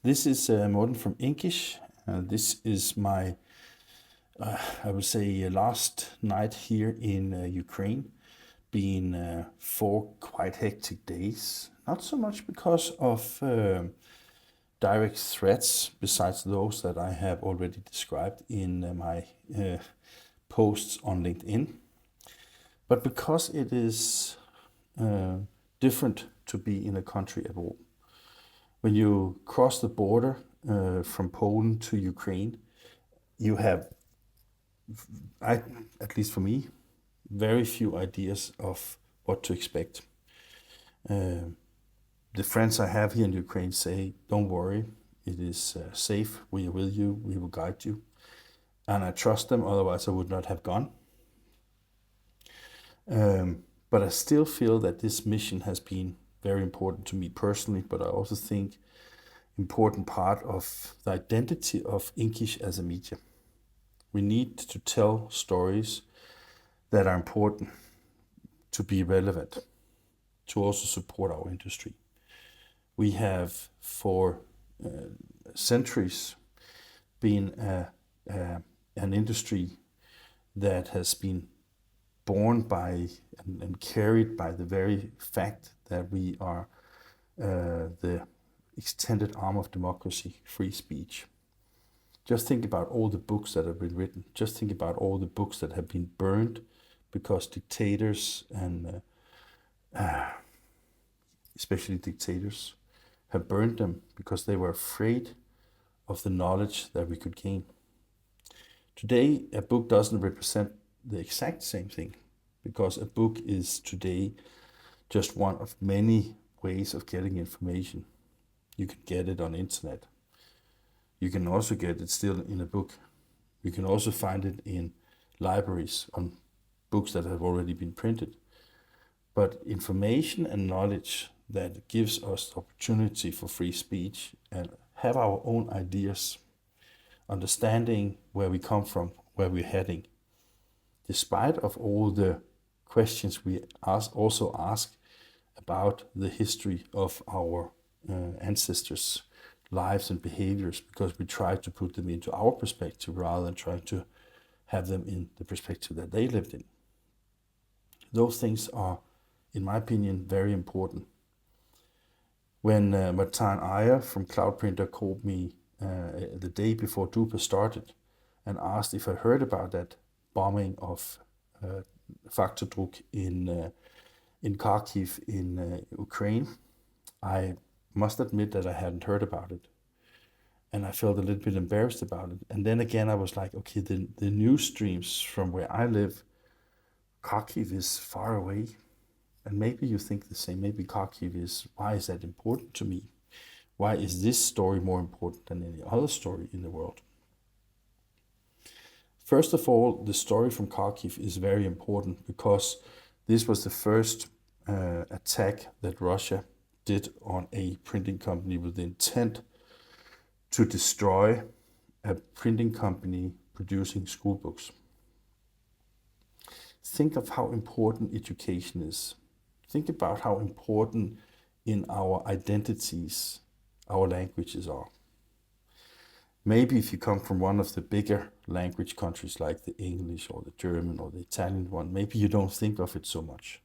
This is Morten from Inkish. This is my, I would say, last night here in Ukraine. Been 4 quite hectic days. Not so much because of direct threats, besides those that I have already described in my posts on LinkedIn, but because it is different to be in a country at all. When you cross the border from Poland to Ukraine, you have, at least for me, very few ideas of what to expect. The friends I have here in Ukraine say, don't worry, it is safe, we are with you, we will guide you. And I trust them, otherwise I would not have gone. But I still feel that this mission has been very important to me personally, but I also think important part of the identity of Inkish as a media. We need to tell stories that are important, to be relevant, to also support our industry. We have for centuries been an industry that has been born by and carried by the very fact that we are the extended arm of democracy, free speech. Just think about all the books that have been written. Just think about all the books that have been burned because dictators and especially dictators have burned them because they were afraid of the knowledge that we could gain. Today, a book doesn't represent the exact same thing, because a book is today just one of many ways of getting information. You can get it on internet. You can also get it still in a book. You can also find it in libraries on books that have already been printed. But information and knowledge that gives us the opportunity for free speech and have our own ideas, understanding where we come from, where we're heading, despite of all the questions we also ask about the history of our ancestors' lives and behaviors, because we try to put them into our perspective rather than trying to have them in the perspective that they lived in. Those things are, in my opinion, very important. When Martijn from Cloudprinter called me the day before Drupa started and asked if I heard about that bombing of Faktor Druk in Kharkiv in Ukraine, I must admit that I hadn't heard about it. And I felt a little bit embarrassed about it. And then again, I was like, okay, the news streams from where I live, Kharkiv is far away. And maybe you think the same. Maybe Kharkiv is, why is that important to me? Why is this story more important than any other story in the world? First of all, the story from Kharkiv is very important because this was the first attack that Russia did on a printing company with the intent to destroy a printing company producing schoolbooks. Think of how important education is. Think about how important in our identities our languages are. Maybe if you come from one of the bigger language countries like the English or the German or the Italian one, maybe you don't think of it so much.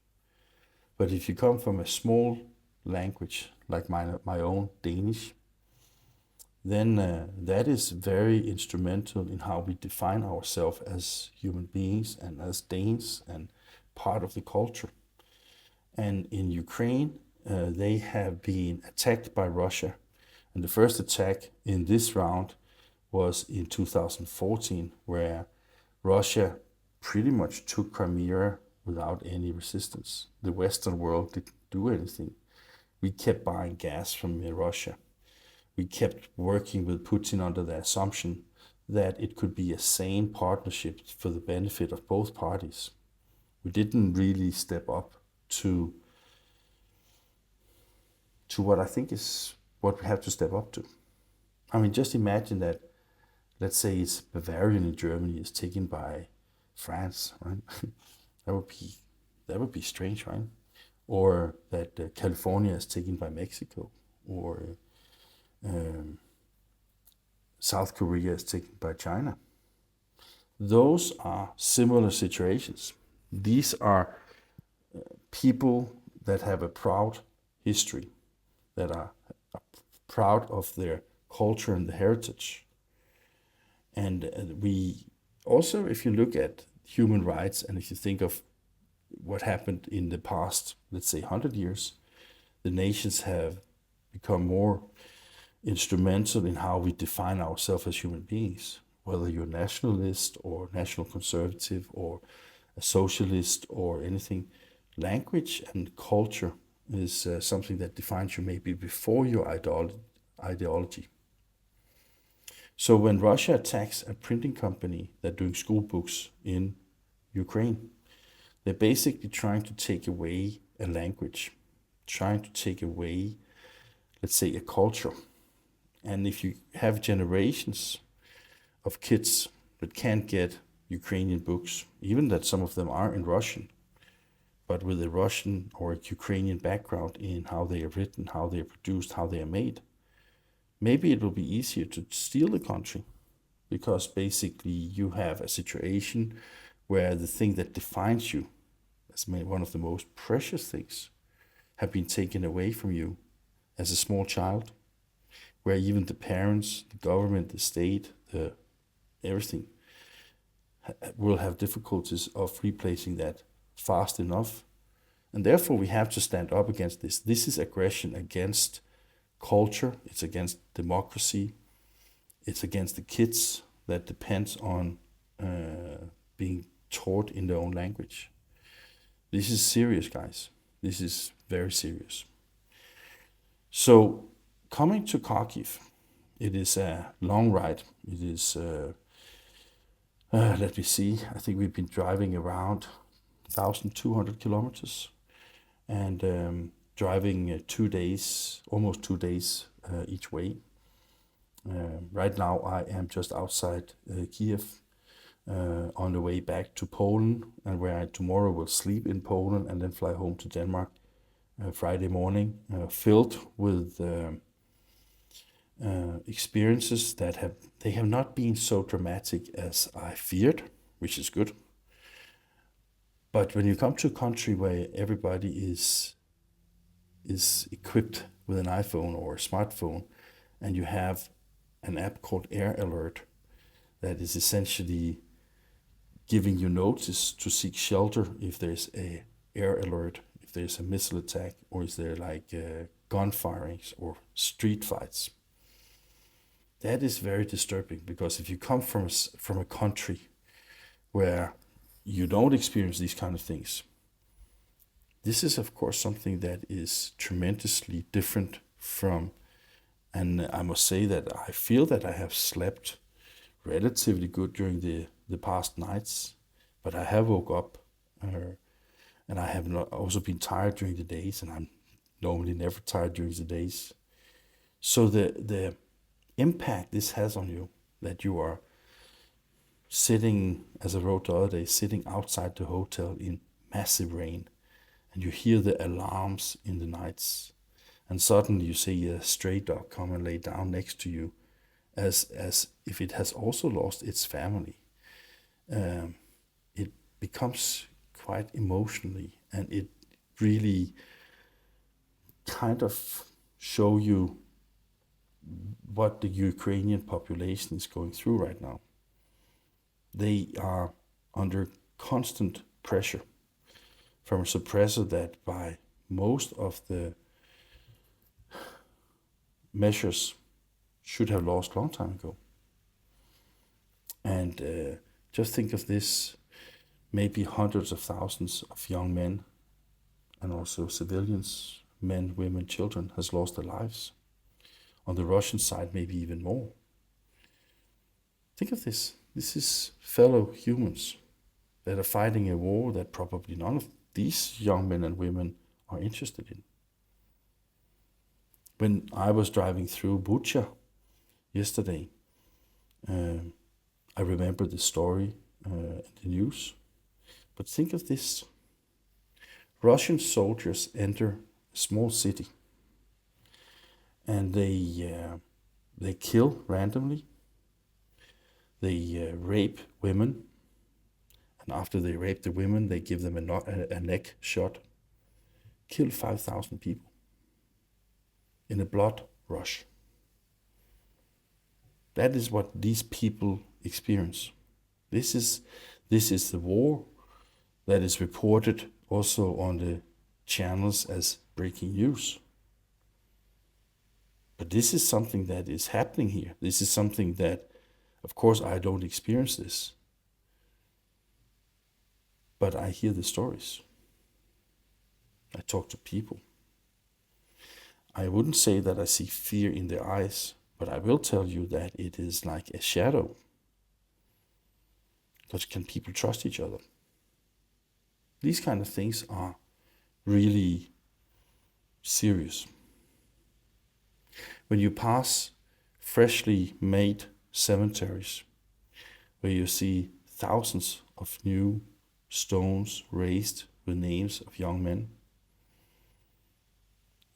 But if you come from a small language like my own Danish, then that is very instrumental in how we define ourselves as human beings and as Danes and part of the culture. And in Ukraine, they have been attacked by Russia. And the first attack in this round was in 2014, where Russia pretty much took Crimea without any resistance. The Western world didn't do anything. We kept buying gas from Russia. We kept working with Putin under the assumption that it could be a sane partnership for the benefit of both parties. We didn't really step up to what I think is what we have to step up to. I mean, just imagine that, let's say it's Bavarian in Germany is taken by France, right? that would be strange, right? Or that California is taken by Mexico, or South Korea is taken by China. Those are similar situations. These are people that have a proud history, that are proud of their culture and the heritage. And we also, if you look at human rights, and if you think of what happened in the past, let's say 100 years, the nations have become more instrumental in how we define ourselves as human beings, whether you're a nationalist or national conservative or a socialist or anything. Language and culture is something that defines you maybe before your ideology. So when Russia attacks a printing company that's doing school books in Ukraine, they're basically trying to take away a language, trying to take away, let's say, a culture. And if you have generations of kids that can't get Ukrainian books, even that some of them are in Russian, but with a Russian or a Ukrainian background in how they are written, how they are produced, how they are made, maybe it will be easier to steal the country, because basically you have a situation where the thing that defines you as one of the most precious things have been taken away from you as a small child, where even the parents, the government, the state, everything will have difficulties of replacing that fast enough. And therefore we have to stand up against this. This is aggression against culture, it's against democracy, it's against the kids that depends on being taught in their own language. This is serious, guys. This is very serious. So coming to Kharkiv, it is a long ride. It is, let me see, I think we've been driving around 1,200 kilometers and driving 2 days, almost 2 days each way. Right now I am just outside Kiev on the way back to Poland, and where I tomorrow will sleep in Poland and then fly home to Denmark Friday morning, filled with experiences that have not been so dramatic as I feared, which is good. But when you come to a country where everybody is equipped with an iPhone or a smartphone, and you have an app called Air Alert that is essentially giving you notice to seek shelter if there's a air alert, if there's a missile attack, or is there like gun firings or street fights. That is very disturbing, because if you come from a country where you don't experience these kind of things, this is of course something that is tremendously different from, and I must say that I feel that I have slept relatively good during the past nights, but I have woke up and I have not also been tired during the days, and I'm normally never tired during the days. So the impact this has on you, that you are sitting, as I wrote the other day, sitting outside the hotel in massive rain, and you hear the alarms in the nights, and suddenly you see a stray dog come and lay down next to you, as if it has also lost its family. It becomes quite emotionally, and it really kind of show you what the Ukrainian population is going through right now. They are under constant pressure from a suppressor that by most of the measures should have lost a long time ago. And just think of this, maybe hundreds of thousands of young men and also civilians, men, women, children, has lost their lives. On the Russian side, maybe even more. Think of this. This is fellow humans that are fighting a war that probably none of these young men and women are interested in. When I was driving through Bucha yesterday, I remember the story in the news. But think of this. Russian soldiers enter a small city, and they kill randomly They rape women, and after they rape the women, they give them a neck shot. Kill 5,000 people in a blood rush. That is what these people experience. This is the war that is reported also on the channels as breaking news. But this is something that is happening here. This is something that, of course, I don't experience this. But I hear the stories. I talk to people. I wouldn't say that I see fear in their eyes, but I will tell you that it is like a shadow. Because can people trust each other? These kind of things are really serious. When you pass freshly made cemeteries, where you see thousands of new stones raised with names of young men,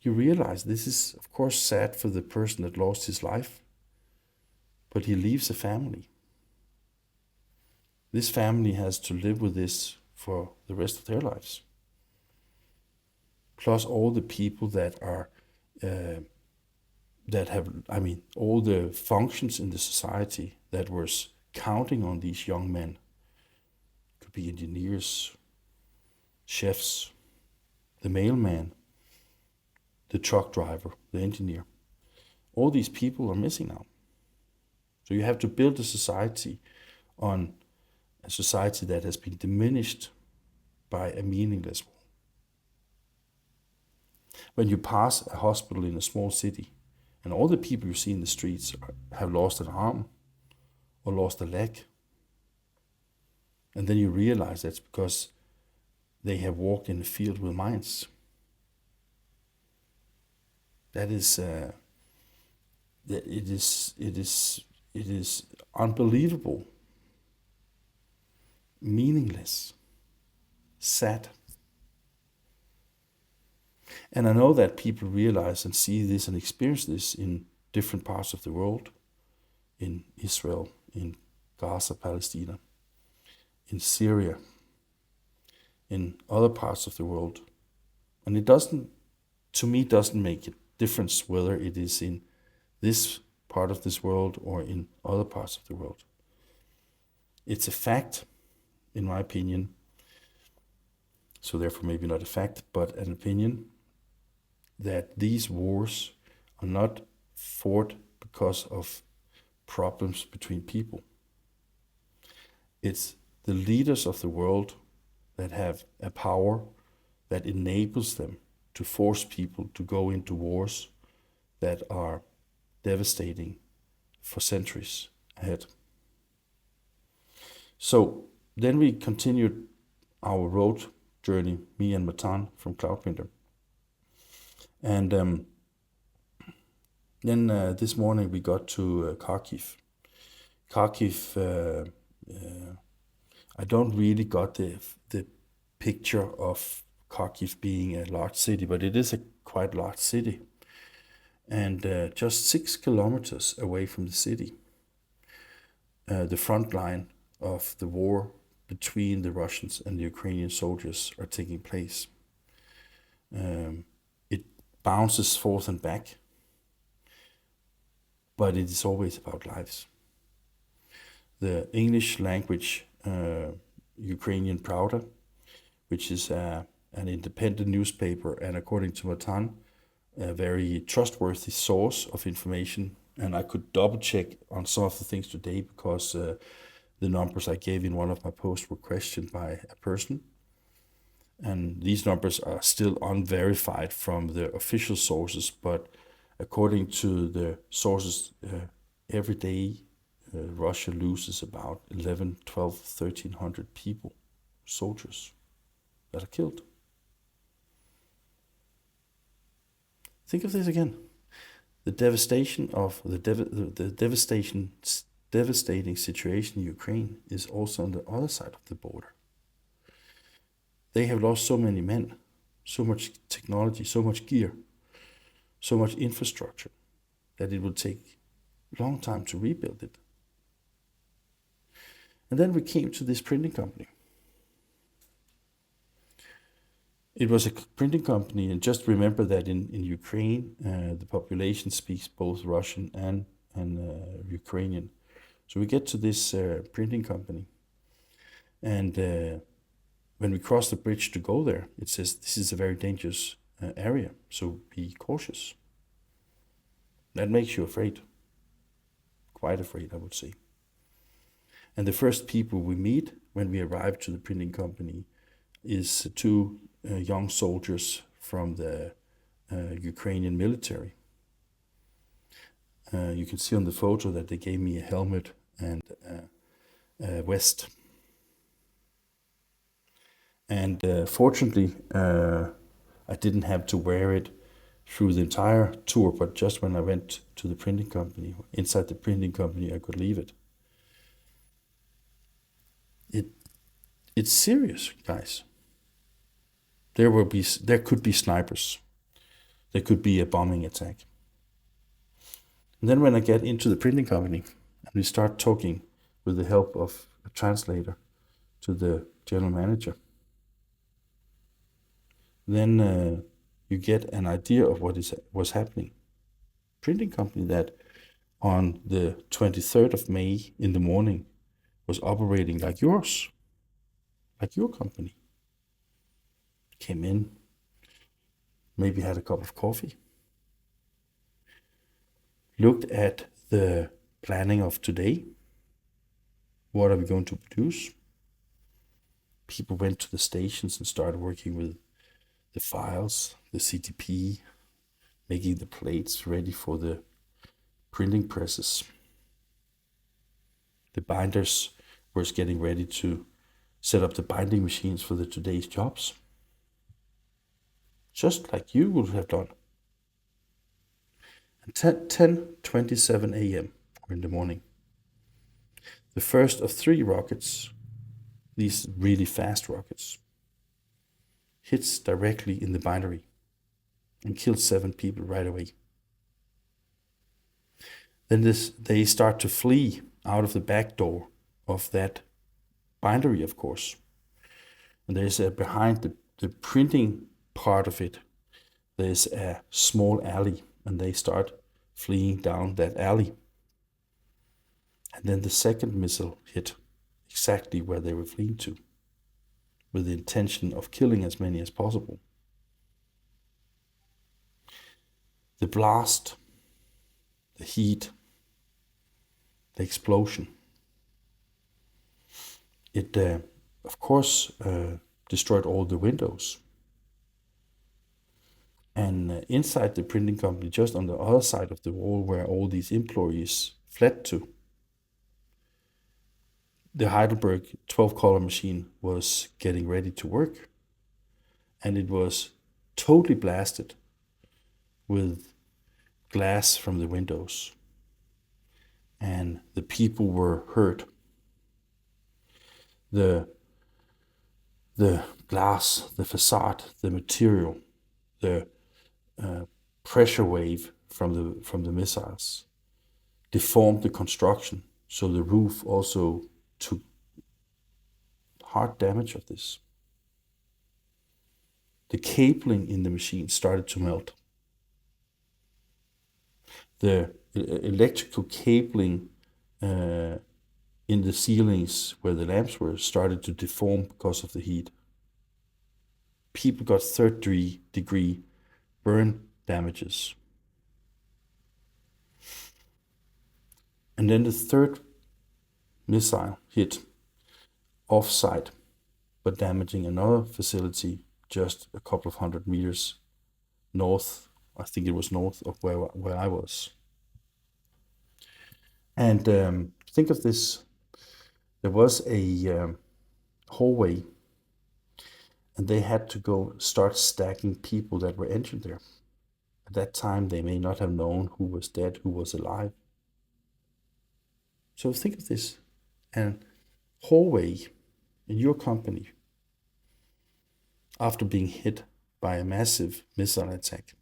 you realize this is, of course, sad for the person that lost his life, but he leaves a family. This family has to live with this for the rest of their lives. Plus all the people that are, all the functions in the society that was counting on these young men. Could be engineers, chefs, the mailman, the truck driver, the engineer. All these people are missing now. So you have to build a society on a society that has been diminished by a meaningless war. When you pass a hospital in a small city, and all the people you see in the streets have lost an arm or lost a leg, and then you realize that's because they have walked in a field with mines. That is, it is unbelievable, meaningless, sad. And I know that people realize and see this and experience this in different parts of the world, in Israel, in Gaza, Palestine, in Syria, in other parts of the world. And it doesn't make a difference whether it is in this part of this world or in other parts of the world. It's a fact, in my opinion, so therefore maybe not a fact, but an opinion, that these wars are not fought because of problems between people. It's the leaders of the world that have a power that enables them to force people to go into wars that are devastating for centuries ahead. So then we continued our road journey, me and Martijn from Cloudwinder. And then this morning we got to Kharkiv. Kharkiv, I don't really got the picture of Kharkiv being a large city, but it is a quite large city. And just 6 kilometers away from the city, the front line of the war between the Russians and the Ukrainian soldiers are taking place. It bounces forth and back, but it is always about lives. The English language Ukrainian Pravda, which is an independent newspaper, and according to Martijn, a very trustworthy source of information. And I could double check on some of the things today because the numbers I gave in one of my posts were questioned by a person. And these numbers are still unverified from the official sources, but according to the sources, every day Russia loses about 11, 12, 1,300 people, soldiers, that are killed. Think of this again. The devastation of the devastating situation in Ukraine is also on the other side of the border. They have lost so many men, so much technology, so much gear, so much infrastructure, that it will take a long time to rebuild it. And then we came to this printing company. It was a printing company, and just remember that in Ukraine, the population speaks both Russian and Ukrainian. So we get to this printing company, and when we cross the bridge to go there, it says this is a very dangerous area, so be cautious. That makes you afraid. Quite afraid, I would say. And the first people we meet when we arrive to the printing company is two young soldiers from the Ukrainian military. You can see on the photo that they gave me a helmet and a vest. And fortunately, I didn't have to wear it through the entire tour, but just when I went to the printing company, inside the printing company, I could leave it. It's serious, guys. There could be snipers. There could be a bombing attack. And then when I get into the printing company and we start talking with the help of a translator to the general manager, then you get an idea of what was happening. Printing company that on the 23rd of May in the morning was operating like yours, like your company. Came in, maybe had a cup of coffee, looked at the planning of today. What are we going to produce? People went to the stations and started working with the files, the CTP, making the plates ready for the printing presses. The binders were getting ready to set up the binding machines for the today's jobs. Just like you would have done. At 10:27 a.m. or in the morning, the first of 3 rockets, these really fast rockets, hits directly in the bindery and kills 7 people right away. Then they start to flee out of the back door of that bindery, of course. And there's behind the printing part of it, there's a small alley, and they start fleeing down that alley. And then the second missile hit exactly where they were fleeing to, with the intention of killing as many as possible. The blast, the heat, the explosion, it of course destroyed all the windows. And inside the printing company, just on the other side of the wall where all these employees fled to, the Heidelberg 12-color machine was getting ready to work. And it was totally blasted with glass from the windows. And the people were hurt. The glass, the facade, the material, the pressure wave from the missiles deformed the construction, so the roof also took hard damage of this. The cabling in the machine started to melt. The electrical cabling in the ceilings where the lamps were started to deform because of the heat. People got third-degree burn damages. And then the third missile hit off-site, but damaging another facility just a couple of 100 meters north. I think it was north of where I was. And think of this. There was a hallway, and they had to go start stacking people that were entered there. At that time, they may not have known who was dead, who was alive. So think of this, a hallway in your company after being hit by a massive missile attack.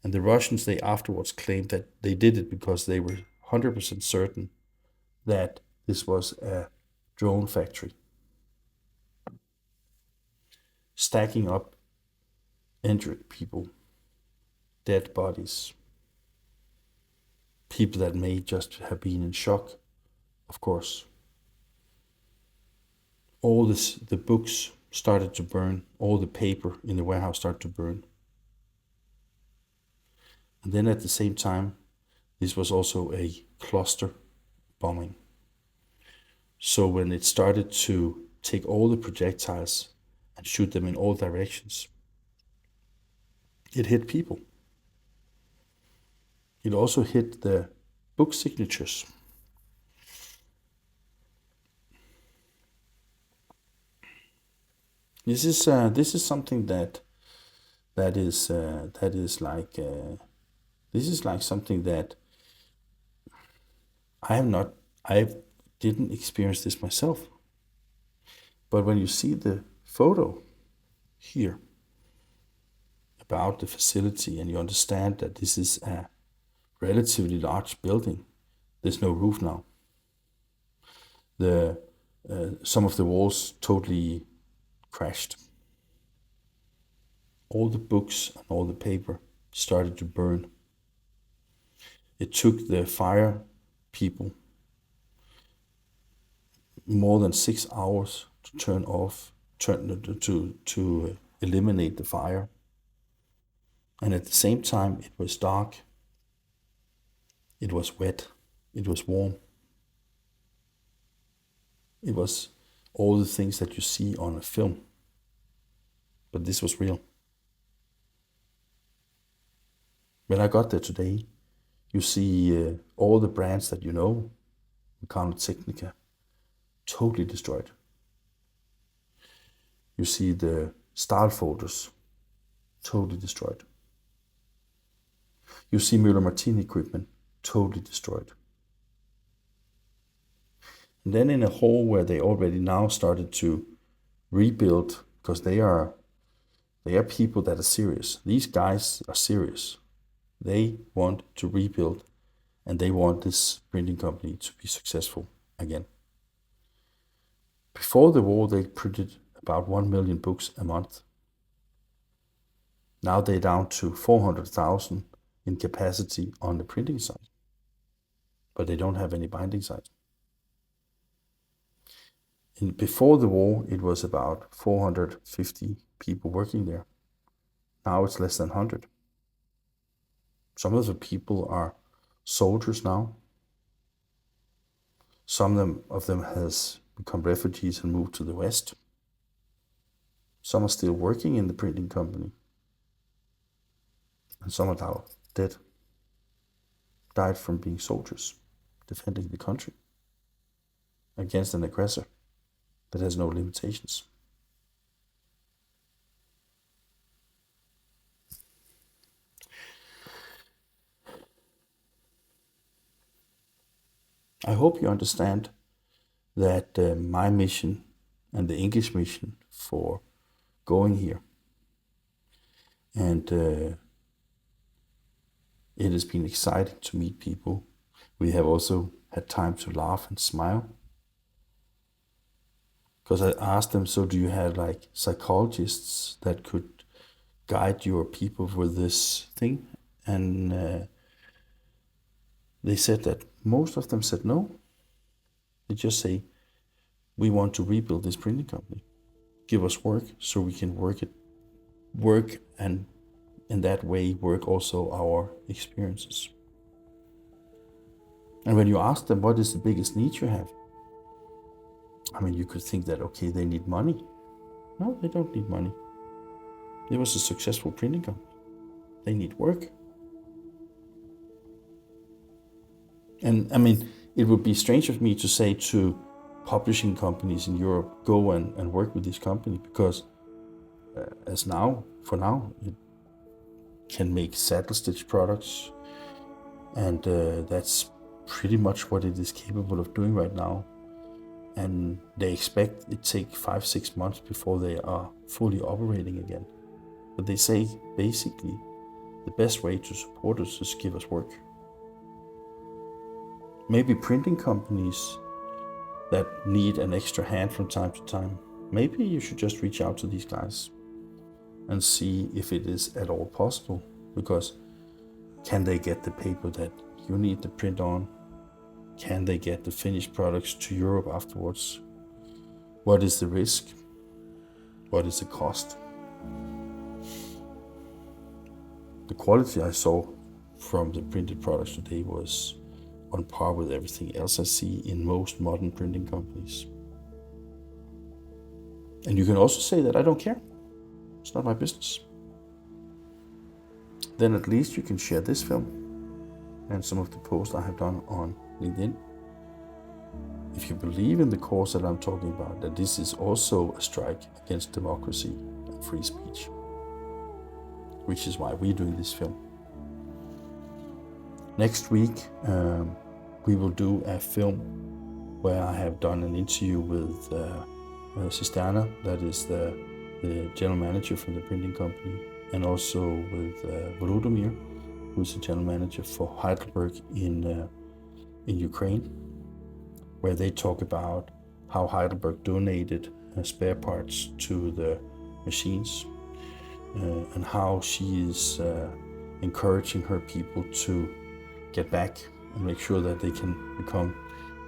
And the Russians, they afterwards claimed that they did it because they were 100% certain that this was a drone factory, stacking up injured people, dead bodies, people that may just have been in shock, of course. All this, the books started to burn, all the paper in the warehouse started to burn. And then at the same time, this was also a cluster bombing. So when it started to take all the projectiles and shoot them in all directions, it hit people. It also hit the book signatures. This is something that is like something that I didn't experience this myself. But when you see the photo here about the facility and you understand that this is a relatively large building, there's no roof now. Some of the walls totally crashed. All the books and all the paper started to burn. It took the fire people more than 6 hours to eliminate the fire. And at the same time, it was dark, it was wet, it was warm. It was all the things that you see on a film. But this was real. When I got there today, you see all the brands that you know, Technica, totally destroyed. You see the style folders, totally destroyed. You see Møller Martin equipment, totally destroyed. And then in a hall where they already now started to rebuild, because they are people that are serious. These guys are serious. They want to rebuild, and they want this printing company to be successful again. Before the war, they printed about 1 million books a month. Now they're down to 400,000 in capacity on the printing side, but they don't have any binding side. Before the war, it was about 450 people working there. Now it's less than 100. Some of the people are soldiers now. Some of them has become refugees and moved to the West. Some are still working in the printing company. And some are now dead. Died from being soldiers, defending the country against an aggressor that has no limitations. I hope you understand that my mission and the Inkish mission for going here, and it has been exciting to meet people. We have also had time to laugh and smile. Because I asked them, so do you have like psychologists that could guide your people with this thing? And they said that most of them said no. They just say, we want to rebuild this printing company. Give us work so we can work and in that way work also our experiences. And when you ask them what is the biggest need you have, I mean, you could think that, okay, they need money. No, they don't need money. It was a successful printing company. They need work. And I mean, it would be strange of me to say to publishing companies in Europe, go and work with this company, because for now, it can make saddle stitch products. And that's pretty much what it is capable of doing right now. And they expect it take 5-6 months before they are fully operating again. But they say basically the best way to support us is give us work. Maybe printing companies that need an extra hand from time to time, maybe you should just reach out to these guys and see if it is at all possible. Because can they get the paper that you need to print on? Can they get the finished products to Europe afterwards? What is the risk? What is the cost? The quality I saw from the printed products today was on par with everything else I see in most modern printing companies. And you can also say that I don't care. It's not my business. Then at least you can share this film and some of the posts I have done on LinkedIn. If you believe in the cause that I'm talking about, that this is also a strike against democracy and free speech, which is why we're doing this film. Next week, we will do a film where I have done an interview with Cisterna, that is the general manager from the printing company, and also with Volodymyr, who's the general manager for Heidelberg in Ukraine, where they talk about how Heidelberg donated spare parts to the machines and how she is encouraging her people to get back and make sure that they can become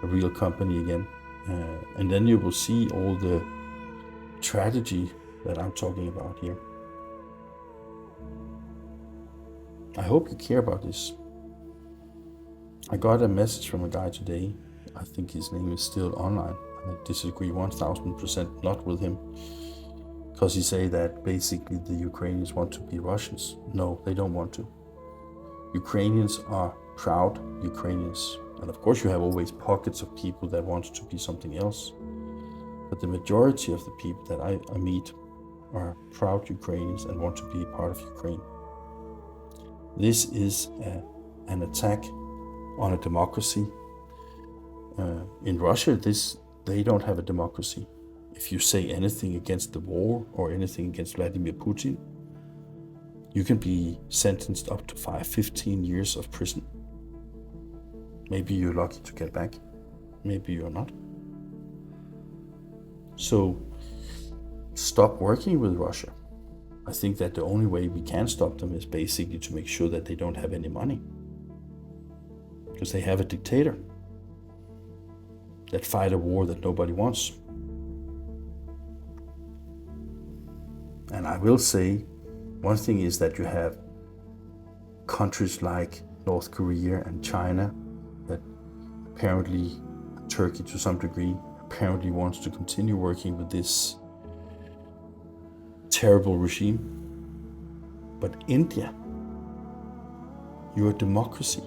a real company again. And then you will see all the tragedy that I'm talking about here. I hope you care about this. I got a message from a guy today. I think his name is still online. I disagree 1000% not with him, because he say that basically the Ukrainians want to be Russians. No, they don't want to. Ukrainians are proud Ukrainians. And of course you have always pockets of people that want to be something else. But the majority of the people that I meet are proud Ukrainians and want to be part of Ukraine. This is an attack on a democracy. In Russia, they don't have a democracy. If you say anything against the war or anything against Vladimir Putin, you can be sentenced up to 15 years of prison. Maybe you're lucky to get back. Maybe you're not. So stop working with Russia. I think that the only way we can stop them is basically to make sure that they don't have any money. Because they have a dictator that fight a war that nobody wants. And I will say, one thing is that you have countries like North Korea and China that apparently, Turkey to some degree, apparently wants to continue working with this terrible regime. But India, you're a democracy.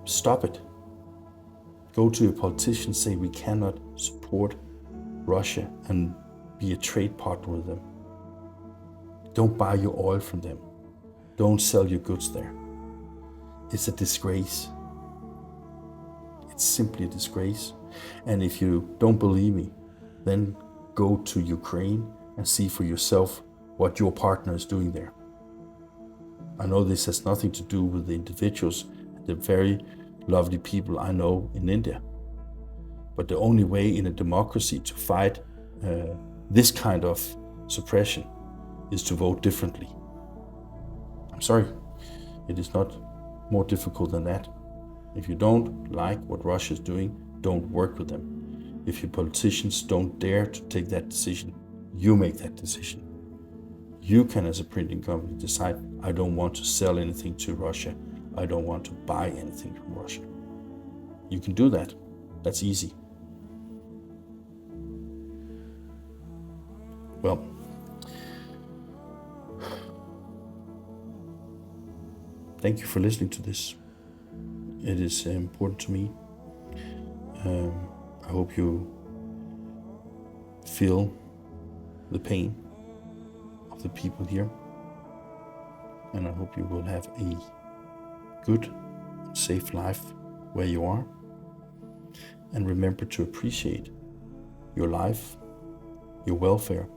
Stop it. Go to your politicians, say we cannot support Russia and be a trade partner with them. Don't buy your oil from them. Don't sell your goods there. It's a disgrace. It's simply a disgrace. And if you don't believe me, then go to Ukraine and see for yourself what your partner is doing there. I know this has nothing to do with the individuals, the very lovely people I know in India. But the only way in a democracy to fight this kind of suppression is to vote differently. I'm sorry, it is not more difficult than that. If you don't like what Russia is doing, don't work with them. If your politicians don't dare to take that decision, you make that decision. You can, as a printing company, decide, I don't want to sell anything to Russia. I don't want to buy anything from Russia. You can do that. That's easy. Well, thank you for listening to this. It is important to me. I hope you feel the pain of the people here. And I hope you will have a good, safe life where you are. And remember to appreciate your life, your welfare,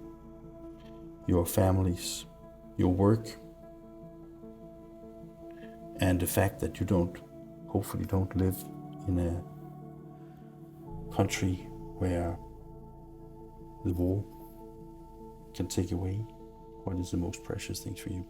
your families, your work, and the fact that you hopefully don't live in country where the war can take away what is the most precious things for you.